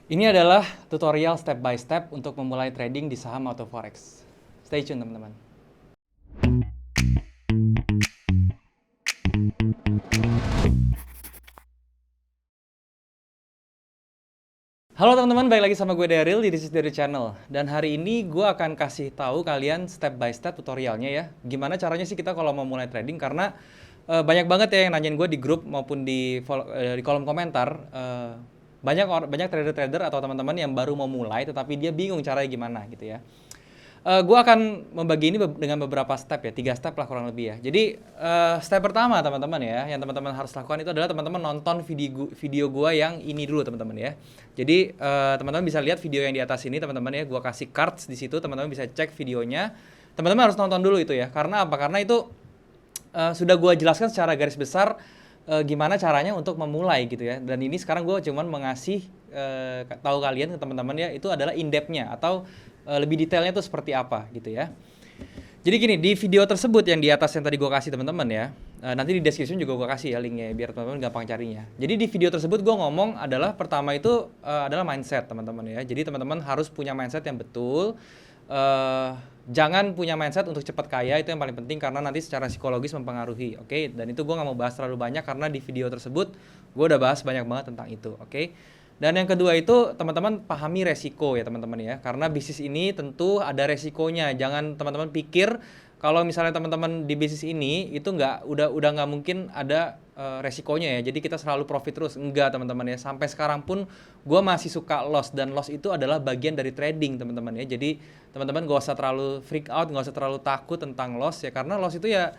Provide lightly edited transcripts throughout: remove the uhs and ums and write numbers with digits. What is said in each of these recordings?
Ini adalah tutorial step by step untuk memulai trading di saham atau forex. Stay tune teman-teman. Halo teman-teman, balik lagi sama gue Daryl di This is Daryl Channel. Dan hari ini gue akan kasih tahu kalian step by step tutorialnya ya. Gimana caranya sih kita kalau mau mulai trading, karena banyak banget ya yang nanyain gue di grup maupun di kolom komentar. Banyak trader-trader atau teman-teman yang baru mau mulai tetapi dia bingung caranya gimana gitu ya. Gue akan membagi ini dengan beberapa step ya, 3 step lah kurang lebih ya. Jadi step pertama teman-teman ya, yang teman-teman harus lakukan itu adalah teman-teman nonton video gue yang ini dulu teman-teman ya. Jadi teman-teman bisa lihat video yang di atas ini teman-teman ya, gue kasih cards di situ, teman-teman bisa cek videonya. Teman-teman harus nonton dulu itu ya, karena apa? Karena itu sudah gue jelaskan secara garis besar gimana caranya untuk memulai gitu ya. Dan ini sekarang gue cuman mengasih tahu kalian ke teman-teman ya, itu adalah in-depth-nya atau lebih detailnya itu seperti apa gitu ya. Jadi gini, di video tersebut yang di atas yang tadi gue kasih teman-teman ya, nanti di description juga gue kasih ya linknya biar teman-teman gampang carinya. Jadi di video tersebut gue ngomong adalah pertama itu adalah mindset teman-teman ya. Jadi teman-teman harus punya mindset yang betul. Jangan punya mindset untuk cepat kaya, itu yang paling penting karena nanti secara psikologis mempengaruhi, oke? Dan itu gue nggak mau bahas terlalu banyak karena di video tersebut gue udah bahas banyak banget tentang itu, oke? Dan yang kedua itu teman-teman pahami resiko ya teman-teman ya, karena bisnis ini tentu ada resikonya. Jangan teman-teman pikir kalau misalnya teman-teman di bisnis ini itu udah nggak mungkin ada resikonya ya. Jadi kita selalu profit terus, enggak teman-teman ya. Sampai sekarang pun gue masih suka loss, dan loss itu adalah bagian dari trading teman-teman ya. Jadi teman-teman gak usah terlalu freak out, gak usah terlalu takut tentang loss ya, karena loss itu ya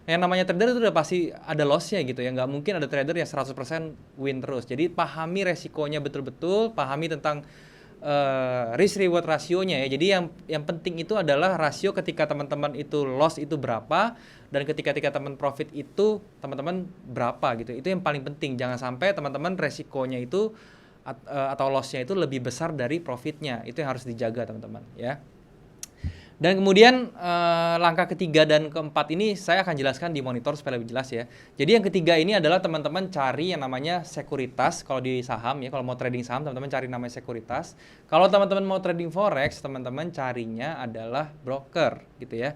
yang namanya trader itu udah pasti ada lossnya gitu ya. Nggak mungkin ada trader yang 100% win terus. Jadi pahami resikonya betul-betul, pahami tentang risk reward rasionya ya. Jadi yang penting itu adalah rasio ketika teman-teman itu loss itu berapa, dan ketika teman profit itu teman-teman berapa gitu. Itu yang paling penting. Jangan sampai teman-teman resikonya itu atau lossnya itu lebih besar dari profitnya. Itu yang harus dijaga teman-teman ya. Dan kemudian langkah ketiga dan keempat ini saya akan jelaskan di monitor supaya lebih jelas ya. Jadi yang ketiga ini adalah teman-teman cari yang namanya sekuritas. Kalau di saham ya, kalau mau trading saham teman-teman cari namanya sekuritas. Kalau teman-teman mau trading forex, teman-teman carinya adalah broker gitu ya.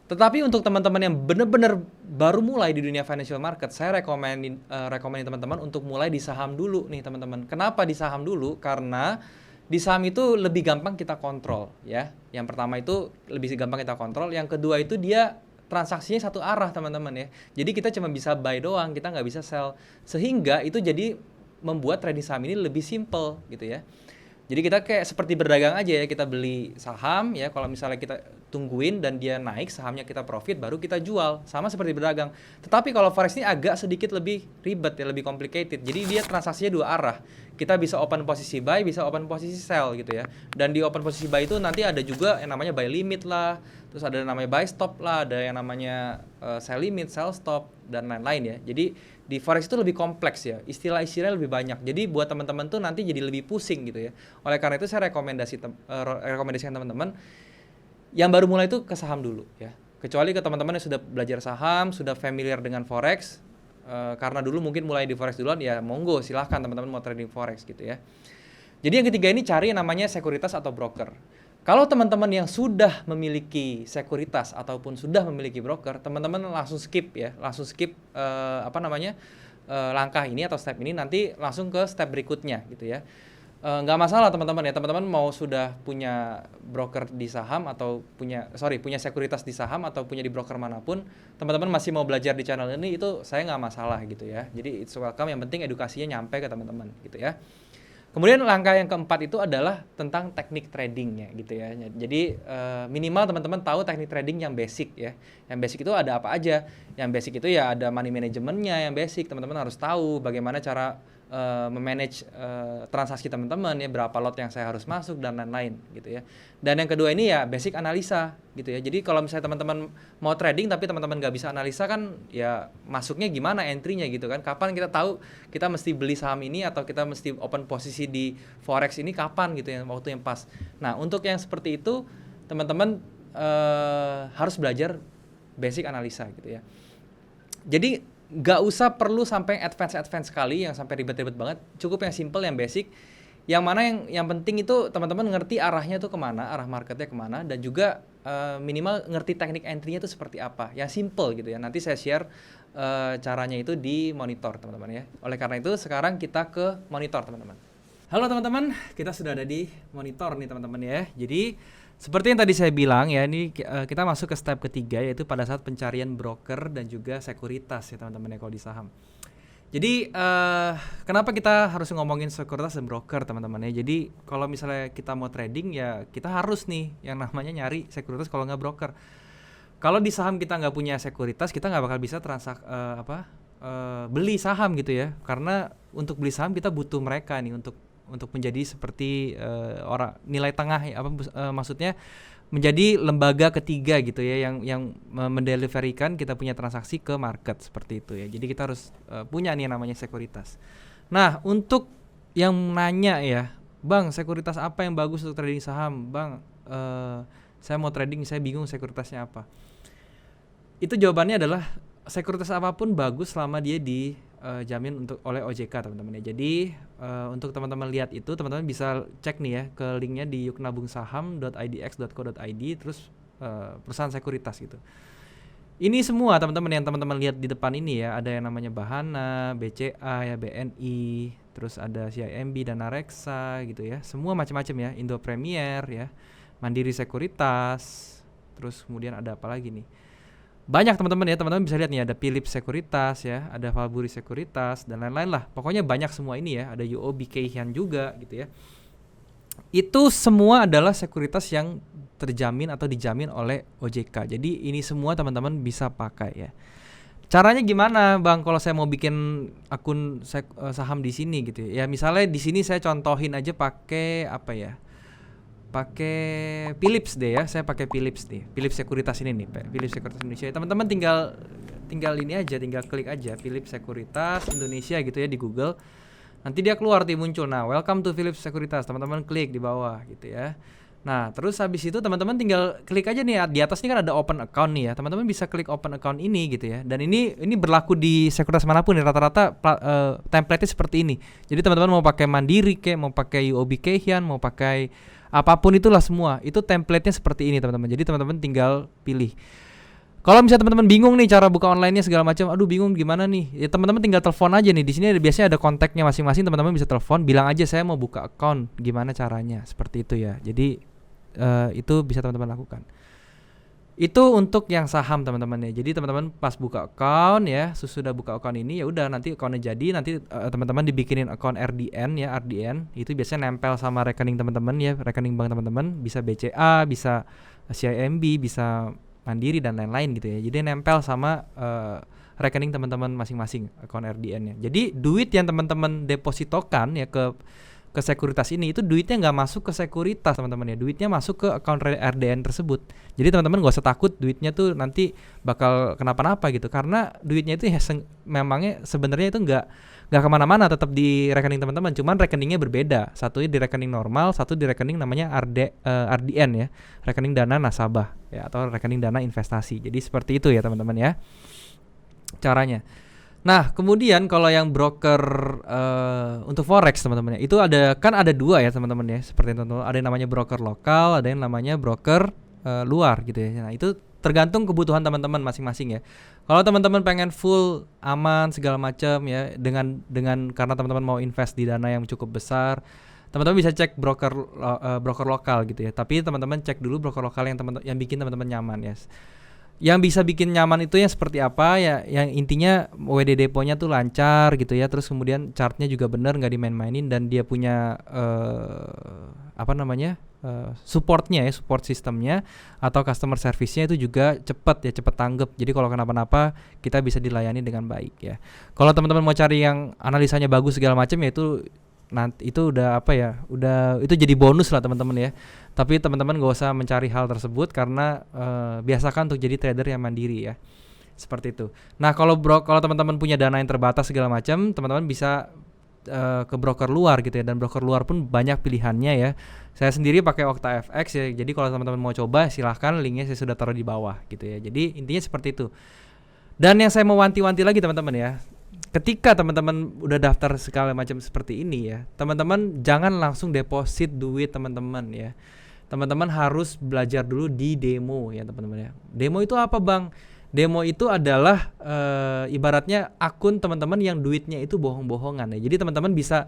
Tetapi untuk teman-teman yang benar-benar baru mulai di dunia financial market, saya rekomenin teman-teman untuk mulai di saham dulu nih teman-teman. Kenapa di saham dulu? Karena di saham itu lebih gampang kita kontrol ya. Yang pertama itu lebih gampang kita kontrol. Yang kedua itu dia transaksinya satu arah teman-teman ya. Jadi kita cuma bisa buy doang, kita nggak bisa sell. Sehingga itu jadi membuat trading saham ini lebih simple gitu ya. Jadi kita kayak seperti berdagang aja ya, kita beli saham ya, kalau misalnya kita tungguin dan dia naik, sahamnya kita profit, baru kita jual. Sama seperti berdagang. Tetapi kalau forex ini agak sedikit lebih ribet ya, lebih complicated. Jadi dia transaksinya dua arah. Kita bisa open posisi buy, bisa open posisi sell gitu ya. Dan di open posisi buy itu nanti ada juga yang namanya buy limit lah, terus ada yang namanya buy stop lah, ada yang namanya sell limit, sell stop, dan lain-lain ya. Jadi di forex itu lebih kompleks ya, istilah-istilahnya lebih banyak. Jadi buat teman-teman tuh nanti jadi lebih pusing gitu ya. Oleh karena itu saya rekomendasikan teman-teman yang baru mulai itu ke saham dulu ya. Kecuali ke teman-teman yang sudah belajar saham, sudah familiar dengan forex, karena dulu mungkin mulai di forex duluan ya, monggo silahkan teman-teman mau trading forex gitu ya. Jadi yang ketiga ini cari yang namanya sekuritas atau broker. Kalau teman-teman yang sudah memiliki sekuritas ataupun sudah memiliki broker, teman-teman langsung skip ya, langsung skip langkah ini atau step ini, nanti langsung ke step berikutnya gitu ya. Nggak masalah teman-teman ya, teman-teman mau sudah punya broker di saham atau punya sekuritas di saham atau punya di broker manapun, teman-teman masih mau belajar di channel ini, itu saya nggak masalah gitu ya. Jadi it's welcome, yang penting edukasinya nyampe ke teman-teman gitu ya. Kemudian langkah yang keempat itu adalah tentang teknik tradingnya gitu ya. Jadi minimal teman-teman tahu teknik trading yang basic ya. Yang basic itu ada apa aja? Yang basic itu ya ada money managementnya yang basic. Teman-teman harus tahu bagaimana cara memanage transaksi teman-teman ya, berapa lot yang saya harus masuk dan lain-lain gitu ya. Dan yang kedua ini ya basic analisa gitu ya. Jadi kalau misalnya teman-teman mau trading tapi teman-teman nggak bisa analisa, kan ya masuknya gimana, entry-nya gitu kan. Kapan kita tahu kita mesti beli saham ini atau kita mesti open posisi di forex ini kapan gitu ya, waktu yang pas. Nah untuk yang seperti itu teman-teman harus belajar basic analisa gitu ya. Jadi nggak usah perlu sampai advance sekali yang sampai ribet-ribet banget, cukup yang simple, yang basic, Yang mana yang penting itu teman-teman ngerti arahnya tuh kemana, arah marketnya kemana, dan juga minimal ngerti teknik entry-nya itu seperti apa. Yang simple gitu ya. Nanti saya share caranya itu di monitor teman-teman ya. Oleh karena itu sekarang kita ke monitor teman-teman. Halo teman-teman, kita sudah ada di monitor nih teman-teman ya. Jadi seperti yang tadi saya bilang ya, ini kita masuk ke step ketiga, yaitu pada saat pencarian broker dan juga sekuritas ya teman-teman ya kalau di saham. Jadi kenapa kita harus ngomongin sekuritas dan broker teman-teman ya. Jadi kalau misalnya kita mau trading ya kita harus nih yang namanya nyari sekuritas kalau nggak broker. Kalau di saham kita nggak punya sekuritas, kita nggak bakal bisa beli saham gitu ya. Karena untuk beli saham kita butuh mereka nih untuk menjadi seperti orang nilai tengah ya, maksudnya menjadi lembaga ketiga gitu ya yang mendeliverikan kita punya transaksi ke market seperti itu ya. Jadi kita harus punya nih yang namanya sekuritas. Nah, untuk yang nanya ya, Bang, sekuritas apa yang bagus untuk trading saham? Bang, saya mau trading, saya bingung sekuritasnya apa. Itu jawabannya adalah sekuritas apapun bagus selama dia dijamin oleh OJK teman-teman ya. Jadi untuk teman-teman lihat itu, teman-teman bisa cek nih ya ke linknya di yuknabungsaham.idx.co.id, terus perusahaan sekuritas gitu. Ini semua teman-teman yang teman-teman lihat di depan ini ya, ada yang namanya Bahana, BCA ya, BNI, terus ada CIMB, Dana Reksa gitu ya. Semua macam-macam ya, Indo Premier ya, Mandiri Sekuritas, terus kemudian ada apa lagi nih? Banyak teman-teman ya, teman-teman bisa lihat nih ada Philips Sekuritas ya, ada Valburi Sekuritas dan lain-lain lah. Pokoknya banyak semua ini ya, ada UOB Kay Hian juga gitu ya. Itu semua adalah sekuritas yang terjamin atau dijamin oleh OJK. Jadi ini semua teman-teman bisa pakai ya. Caranya gimana, Bang? Kalau saya mau bikin akun saham di sini gitu ya. Ya misalnya di sini saya contohin aja pakai apa ya? Pakai Philips deh ya, saya pakai Philips nih, Philips Sekuritas ini nih, Philips Sekuritas Indonesia. Teman-teman tinggal ini aja, tinggal klik aja Philips Sekuritas Indonesia gitu ya di Google. Nanti dia keluar tuh muncul. Nah, welcome to Philips Sekuritas. Teman-teman klik di bawah gitu ya. Nah, terus habis itu teman-teman tinggal klik aja nih di atas ini kan ada open account nih ya. Teman-teman bisa klik open account ini gitu ya. Dan ini berlaku di sekuritas manapun ya, rata-rata template-nya seperti ini. Jadi teman-teman mau pakai Mandiri kayak, mau pakai UOB Kay Hian, mau pakai apapun itulah semua, itu template-nya seperti ini teman-teman. Jadi teman-teman tinggal pilih. Kalau misalnya teman-teman bingung nih cara buka online-nya segala macam, aduh bingung gimana nih? Ya teman-teman tinggal telepon aja nih. Di sini biasanya ada kontaknya masing-masing, teman-teman bisa telepon, bilang aja saya mau buka account, gimana caranya? Seperti itu ya. Jadi itu bisa teman-teman lakukan. Itu untuk yang saham teman-teman ya. Jadi teman-teman pas buka account ya, sudah buka account ini ya udah nanti accountnya jadi, nanti teman-teman dibikinin account RDN ya, RDN itu biasanya nempel sama rekening teman-teman ya, rekening bank teman-teman, bisa BCA, bisa CIMB, bisa Mandiri dan lain-lain gitu ya. Jadi nempel sama rekening teman-teman masing-masing account RDN-nya. Jadi duit yang teman-teman depositokan ya ke sekuritas ini itu duitnya nggak masuk ke sekuritas teman-teman ya, duitnya masuk ke account RDN tersebut. Jadi teman-teman nggak usah takut duitnya tuh nanti bakal kenapa-napa gitu, karena duitnya itu ya memangnya sebenarnya itu nggak kemana-mana, tetap di rekening teman-teman, cuman rekeningnya berbeda, satunya di rekening normal, satu di rekening namanya RDN ya, rekening dana nasabah ya, atau rekening dana investasi. Jadi seperti itu ya teman-teman ya caranya. Nah, kemudian kalau yang broker untuk forex teman-teman ya, itu ada dua ya teman-teman ya, seperti itu. Ada yang namanya broker lokal, ada yang namanya broker luar gitu ya. Nah, itu tergantung kebutuhan teman-teman masing-masing ya. Kalau teman-teman pengen full aman segala macam ya, dengan karena teman-teman mau invest di dana yang cukup besar, teman-teman bisa cek broker lokal gitu ya. Tapi teman-teman cek dulu broker lokal yang bikin teman-teman nyaman ya. Yang bisa bikin nyaman itu yang seperti apa ya, yang intinya WD deponya tuh lancar gitu ya, terus kemudian chartnya juga bener, nggak dimain-mainin, dan dia punya supportnya ya, support sistemnya atau customer service-nya itu juga cepet tanggap. Jadi kalau kenapa-napa kita bisa dilayani dengan baik ya. Kalau teman-teman mau cari yang analisanya bagus segala macam ya, nanti itu udah itu jadi bonus lah teman-teman ya. Tapi teman-teman gak usah mencari hal tersebut karena biasakan untuk jadi trader yang mandiri ya. Seperti itu. Nah, kalau teman-teman punya dana yang terbatas segala macam, teman-teman bisa ke broker luar gitu ya, dan broker luar pun banyak pilihannya ya. Saya sendiri pakai OctaFX ya. Jadi kalau teman-teman mau coba silahkan, linknya saya sudah taruh di bawah gitu ya. Jadi intinya seperti itu. Dan yang saya mau wanti-wanti lagi teman-teman ya, ketika teman-teman udah daftar segala macam seperti ini ya, teman-teman jangan langsung deposit duit teman-teman ya. Teman-teman harus belajar dulu di demo ya teman-teman ya. Demo itu apa bang? Demo itu adalah ibaratnya akun teman-teman yang duitnya itu bohong-bohongan ya. Jadi teman-teman bisa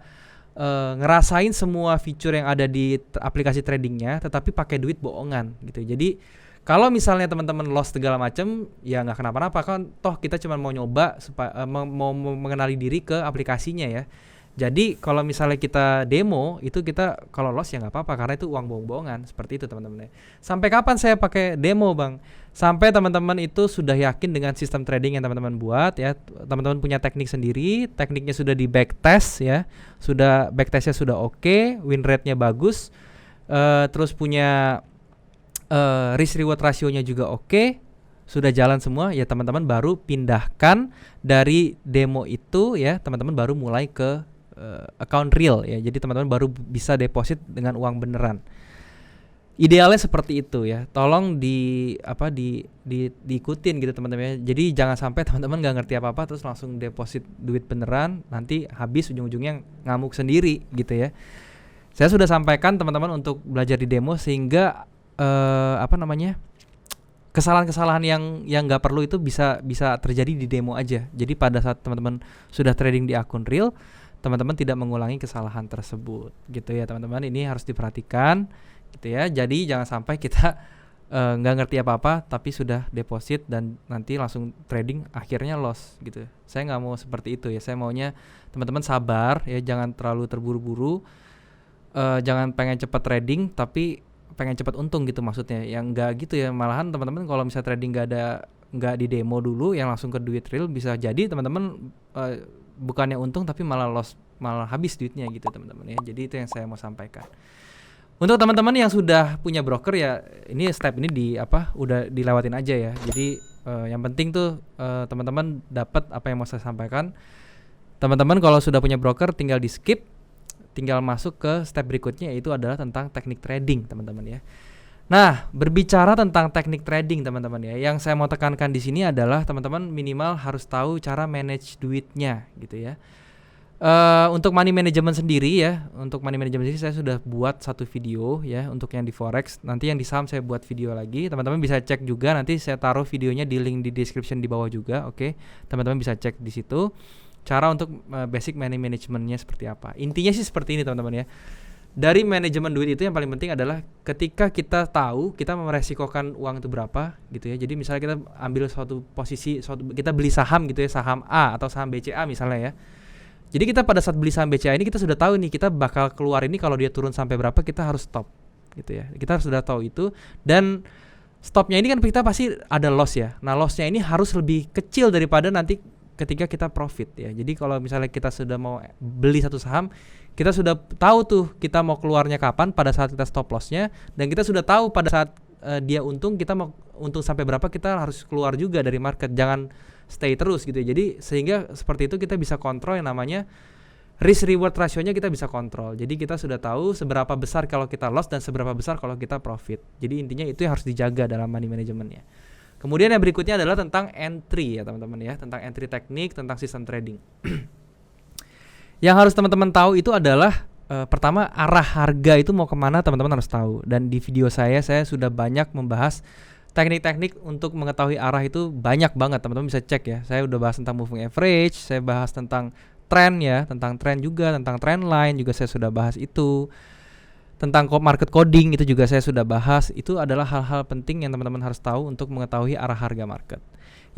ngerasain semua fitur yang ada di aplikasi tradingnya, tetapi pakai duit bohongan gitu. Jadi kalau misalnya teman-teman loss segala macam, ya nggak kenapa-napa kan. Toh kita cuma mau nyoba supaya mau mengenali diri ke aplikasinya ya. Jadi kalau misalnya kita demo itu kita kalau loss ya nggak apa-apa karena itu uang bohong-bohongan seperti itu teman-teman ya. Sampai kapan saya pakai demo bang? Sampai teman-teman itu sudah yakin dengan sistem trading yang teman-teman buat ya. Teman-teman punya teknik sendiri, tekniknya sudah di backtest ya, sudah backtestnya sudah oke, win rate-nya bagus, terus punya risk reward rasionya juga oke, sudah jalan semua ya teman-teman baru pindahkan dari demo itu ya, teman-teman baru mulai ke account real ya. Jadi teman-teman baru bisa deposit dengan uang beneran. Idealnya seperti itu ya. Tolong diikutin gitu teman-teman ya. Jadi jangan sampai teman-teman nggak ngerti apa-apa terus langsung deposit duit beneran, nanti habis ujung-ujungnya ngamuk sendiri gitu ya. Saya sudah sampaikan teman-teman untuk belajar di demo sehingga kesalahan-kesalahan yang nggak perlu itu bisa terjadi di demo aja. Jadi pada saat teman-teman sudah trading di akun real, teman-teman tidak mengulangi kesalahan tersebut gitu ya teman-teman. Ini harus diperhatikan gitu ya. Jadi jangan sampai kita nggak ngerti apa-apa tapi sudah deposit dan nanti langsung trading akhirnya loss gitu. Saya nggak mau seperti itu ya. Saya maunya teman-teman sabar ya, jangan terlalu terburu-buru, jangan pengen cepat trading tapi pengen cepat untung gitu maksudnya. Yang enggak gitu ya. Malahan teman-teman kalau misalnya trading enggak di demo dulu yang langsung ke duit real, bisa jadi teman-teman bukannya untung tapi malah loss, malah habis duitnya gitu teman-teman ya. Jadi itu yang saya mau sampaikan. Untuk teman-teman yang sudah punya broker ya, ini step ini udah dilewatin aja ya. Jadi yang penting tuh teman-teman dapat apa yang mau saya sampaikan. Teman-teman kalau sudah punya broker tinggal di skip, tinggal masuk ke step berikutnya, yaitu adalah tentang teknik trading teman-teman ya. Nah, berbicara tentang teknik trading teman-teman ya, yang saya mau tekankan di sini adalah teman-teman minimal harus tahu cara manage duitnya gitu ya. Untuk money management sendiri ya, untuk money management sendiri saya sudah buat satu video ya untuk yang di forex. Nanti yang di saham saya buat video lagi. Teman-teman bisa cek juga, nanti saya taruh videonya di link di description di bawah juga. Oke. Teman-teman bisa cek di situ cara untuk basic money managementnya seperti apa. Intinya sih seperti ini teman-teman ya. Dari manajemen duit itu yang paling penting adalah ketika kita tahu kita meresikokan uang itu berapa gitu ya. Jadi misalnya kita ambil suatu posisi, kita beli saham gitu ya, saham A atau saham BCA misalnya ya. Jadi kita pada saat beli saham BCA ini kita sudah tahu nih kita bakal keluar ini kalau dia turun sampai berapa kita harus stop gitu ya. Kita sudah tahu itu, dan stopnya ini kan kita pasti ada loss ya. Nah lossnya ini harus lebih kecil daripada nanti ketika kita profit ya. Jadi kalau misalnya kita sudah mau beli satu saham, kita sudah tahu tuh kita mau keluarnya kapan pada saat kita stop lossnya, dan kita sudah tahu pada saat dia untung kita mau untung sampai berapa kita harus keluar juga dari market. Jangan stay terus gitu ya. Jadi sehingga seperti itu kita bisa kontrol yang namanya risk reward rasionya, kita bisa kontrol. Jadi kita sudah tahu seberapa besar kalau kita loss dan seberapa besar kalau kita profit. Jadi intinya itu yang harus dijaga dalam money managementnya. Kemudian yang berikutnya adalah tentang entry ya teman-teman ya, tentang entry teknik, tentang sistem trading. Yang harus teman-teman tahu itu adalah pertama arah harga itu mau kemana teman-teman harus tahu. Dan di video saya sudah banyak membahas teknik-teknik untuk mengetahui arah itu banyak banget, teman-teman bisa cek ya. Saya udah bahas tentang moving average, saya bahas tentang trend ya, tentang trend juga, tentang trend line juga saya sudah bahas itu. Tentang market coding itu juga saya sudah bahas. Itu adalah hal-hal penting yang teman-teman harus tahu untuk mengetahui arah harga market.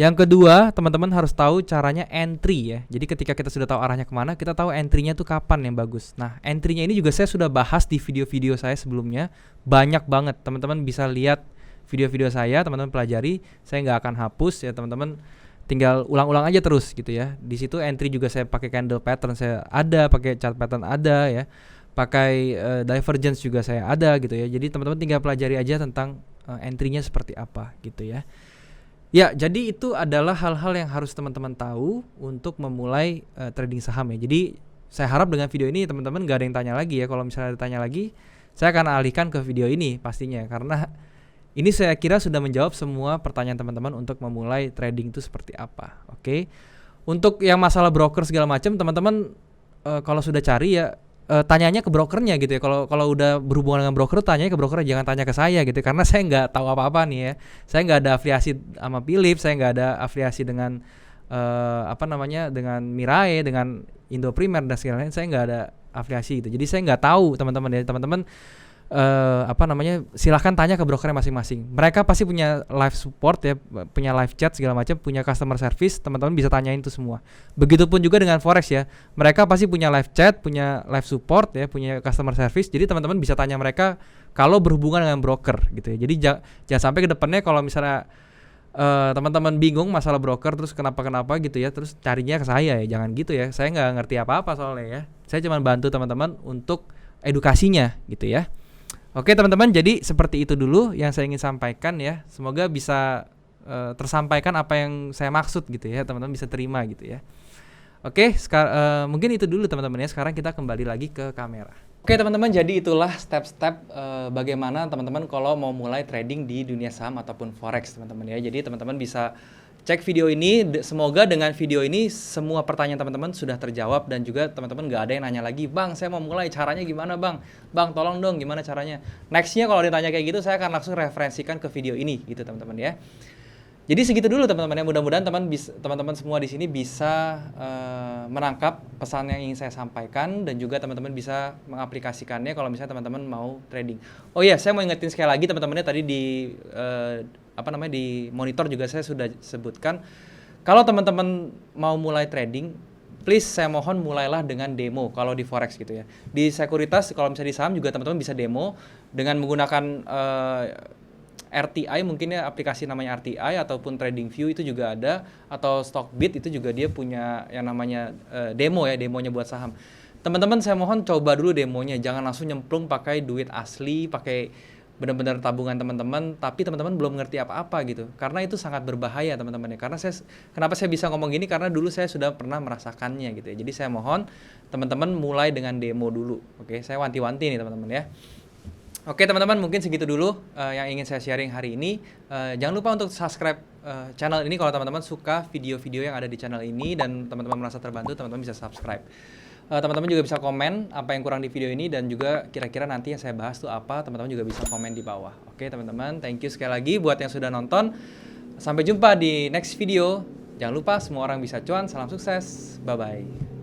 Yang kedua, teman-teman harus tahu caranya entry ya. Jadi ketika kita sudah tahu arahnya kemana, kita tahu entry-nya tuh kapan yang bagus. Nah, entry-nya ini juga saya sudah bahas di video-video saya sebelumnya. Banyak banget, teman-teman bisa lihat video-video saya, teman-teman pelajari. Saya nggak akan hapus ya, teman-teman tinggal ulang-ulang aja terus gitu ya. Di situ entry juga saya pakai candle pattern, saya ada, pakai chart pattern ada ya, pakai divergence juga saya ada gitu ya. Jadi teman-teman tinggal pelajari aja tentang entry-nya seperti apa gitu ya. Ya, jadi itu adalah hal-hal yang harus teman-teman tahu untuk memulai trading saham ya. Jadi saya harap dengan video ini teman-teman gak ada yang tanya lagi ya. Kalau misalnya ada tanya lagi, saya akan alihkan ke video ini pastinya, karena ini saya kira sudah menjawab semua pertanyaan teman-teman untuk memulai trading itu seperti apa. Oke. Untuk yang masalah broker segala macam, teman-teman kalau sudah cari ya tanyanya ke brokernya gitu ya. Kalau udah berhubungan dengan broker, tanyanya ke brokernya, jangan tanya ke saya gitu. Karena saya nggak tahu apa-apa nih ya. Saya nggak ada afiliasi sama Philips, saya nggak ada afiliasi dengan dengan Mirai, dengan Indo Primer dan segala lain. Saya nggak ada afiliasi gitu. Jadi saya nggak tahu teman-teman ya. Teman-teman silahkan tanya ke brokernya masing-masing. Mereka pasti punya live support ya, punya live chat segala macam, punya customer service. Teman-teman bisa tanyain itu semua. Begitupun juga dengan forex ya, mereka pasti punya live chat, punya live support ya, punya customer service. Jadi teman-teman bisa tanya mereka kalau berhubungan dengan broker gitu ya. Jadi jangan sampai ke depannya kalau misalnya teman-teman bingung masalah broker terus kenapa gitu ya, terus carinya ke saya ya. Jangan gitu ya, saya nggak ngerti apa-apa soalnya ya. Saya cuma bantu teman-teman untuk edukasinya gitu ya. Oke teman-teman, jadi seperti itu dulu yang saya ingin sampaikan ya. Semoga bisa tersampaikan apa yang saya maksud gitu ya, teman-teman bisa terima gitu ya. Oke, mungkin itu dulu teman-teman ya. Sekarang kita kembali lagi ke kamera. Oke teman-teman, jadi itulah step-step bagaimana teman-teman kalau mau mulai trading di dunia saham ataupun forex teman-teman ya. Jadi teman-teman bisa cek video ini, semoga dengan video ini semua pertanyaan teman-teman sudah terjawab dan juga teman-teman gak ada yang nanya lagi, Bang saya mau mulai caranya gimana Bang? Bang tolong dong gimana caranya? Nextnya kalau ditanya kayak gitu saya akan langsung referensikan ke video ini gitu teman-teman ya. Jadi segitu dulu teman-teman ya, mudah-mudahan teman-teman semua di sini bisa menangkap pesan yang ingin saya sampaikan dan juga teman-teman bisa mengaplikasikannya kalau misalnya teman-teman mau trading. Oh iya, saya mau ingetin sekali lagi teman-temannya tadi di di monitor juga saya sudah sebutkan. Kalau teman-teman mau mulai trading, please saya mohon mulailah dengan demo kalau di forex gitu ya. Di sekuritas kalau misalnya di saham juga teman-teman bisa demo dengan menggunakan RTI, mungkin ya aplikasi namanya RTI ataupun TradingView itu juga ada, atau Stockbit itu juga dia punya yang namanya demo ya, demonya buat saham. Teman-teman saya mohon coba dulu demonya, jangan langsung nyemplung pakai duit asli, pakai benar-benar tabungan teman-teman, tapi teman-teman belum ngerti apa-apa gitu. Karena itu sangat berbahaya teman-teman ya. Karena kenapa saya bisa ngomong gini, karena dulu saya sudah pernah merasakannya gitu ya. Jadi saya mohon teman-teman mulai dengan demo dulu. Oke, saya wanti-wanti nih teman-teman ya. Oke teman-teman, mungkin segitu dulu yang ingin saya sharing hari ini. Jangan lupa untuk subscribe channel ini kalau teman-teman suka video-video yang ada di channel ini dan teman-teman merasa terbantu, teman-teman bisa subscribe. Teman-teman juga bisa komen apa yang kurang di video ini dan juga kira-kira nanti yang saya bahas tuh apa, teman-teman juga bisa komen di bawah. Oke teman-teman, thank you sekali lagi buat yang sudah nonton. Sampai jumpa di next video. Jangan lupa semua orang bisa cuan, salam sukses, bye-bye.